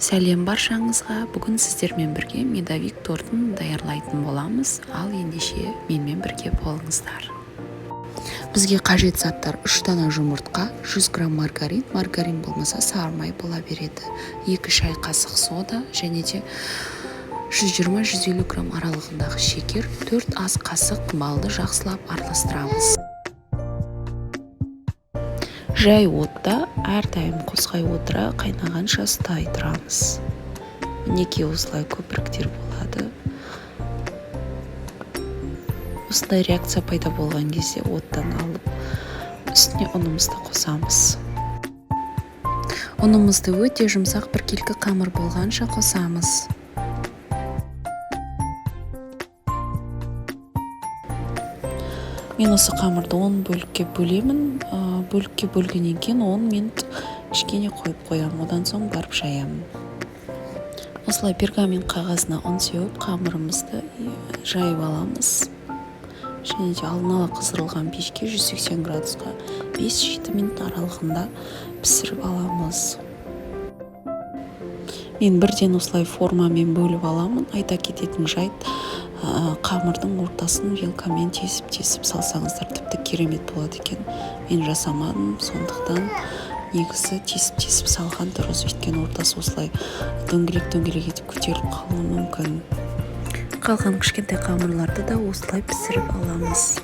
Сәлем баршаңызға. Бүгін сіздермен бірге медовик тортын даярлайтын боламыз, ал ендеше менімен бірге болыңыздар. Бізге қажет заттар: 3 дана жұмыртқа, 100 грамм маргарин, маргарин болмаса сарымай бола береді, 2 шай қасық сода және де 120-150 грамм аралығындағы шекер, 4 ас қасық балды жақсылап араластырамыз. Жай отта әрдайым қосқай отыра қайнағанша ұстай тұрамыз. Мінекей осылай көпіріктер болады. Осындай реакция пайда болған кезде оттан алып, үстіне ұнымызды қосамыз. Ұнымызды өте жұмсақ біркелкі қамыр болғанша қосамыз. Мен осы қамырды 10 бөлікке бөлемін. Бөлікке бөлгеннен кейін 10 минут кішкене қойып қоямын, одан соң барып жаямын. Осылай пергамент қағазына ұн сеуіп қамырымызды жайып аламыз. Және де алдын ала қыздырылған пешке 180 градусқа 5-7 минут аралығында пісіріп аламыз. Мен бірден осылай формамен бөліп аламын. Айта кететін жайт, қамырдың ортасын вилкамен тесіп салсаңыздар тіпті керемет болады екен. Мен жасамадым, сондықтан негізі тесіп салған дұрыс, өйткені ортасы осылай дөңгелек етіп көтеріліп қалуы мүмкін. Қалған кішкентай қамырларды да осылай пісіріп аламыз.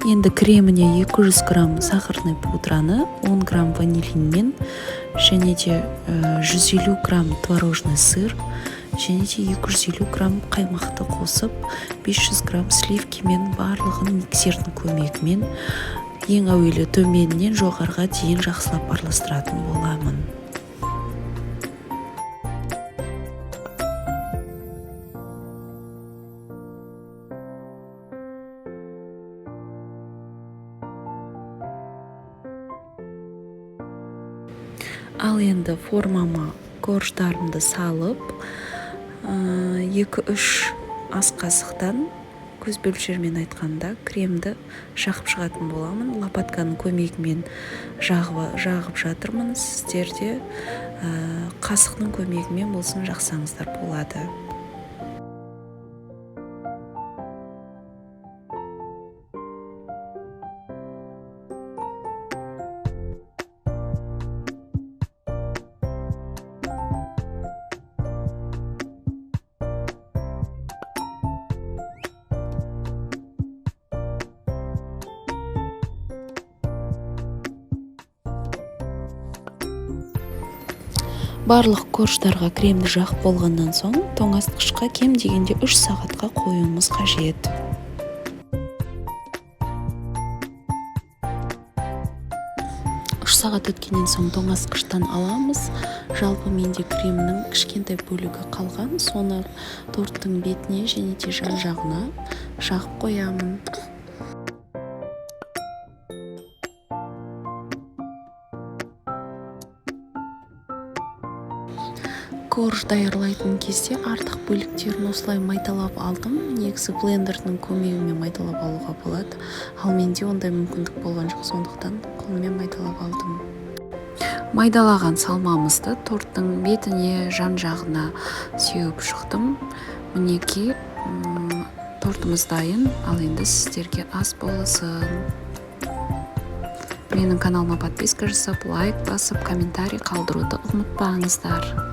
Енді креміне 200 грамм сахарный пудраны, 10 грамм ванилинмен және де 150 грамм творожный сыр және де 250 грамм қаймақты қосып, 500 грамм сливкимен барлығын миксердің көмегімен ең әуелі төменнен жоғарыға дейін жақсылап араластыратын боламын. Ал енді формама корждарымды салып, 2-3 ас қасықтан, көз бөлшермен айтқанда, кремді жағып шығатын боламын. Лопатканың көмегімен жағып жатырмын. Сіздерде қасықтың көмегімен болсын жақсаңыздар болады. Барлық корждарға кремді жағып болғаннан соң, тоңазытқышқа кем дегенде 3 сағатқа қоюымыз қажет. Сағат өткеннен соң тоңазытқыштан аламыз. Жалпы менде кремнің кішкентай бөлігі қалған, соны торттың бетіне және де жан-жағына жағып қоямын. Корж даярлайтын кезде артық бөліктерін осылай майталап алдым. Негізі блендердің көмегімен майталап алуға болады. Ал менде ондай мүмкіндік болған жоқ, сондықтан қолмен майталап алдым. Майдалаған салмамызды торттың бетіне, жан-жағына сеуіп шықтым. Мінекей тортымыз дайын, ал енді сіздерге ас болсын. Менің каналыма подписка жасап, лайк басып, комментарий қалдыруды ұмытпаңыздар.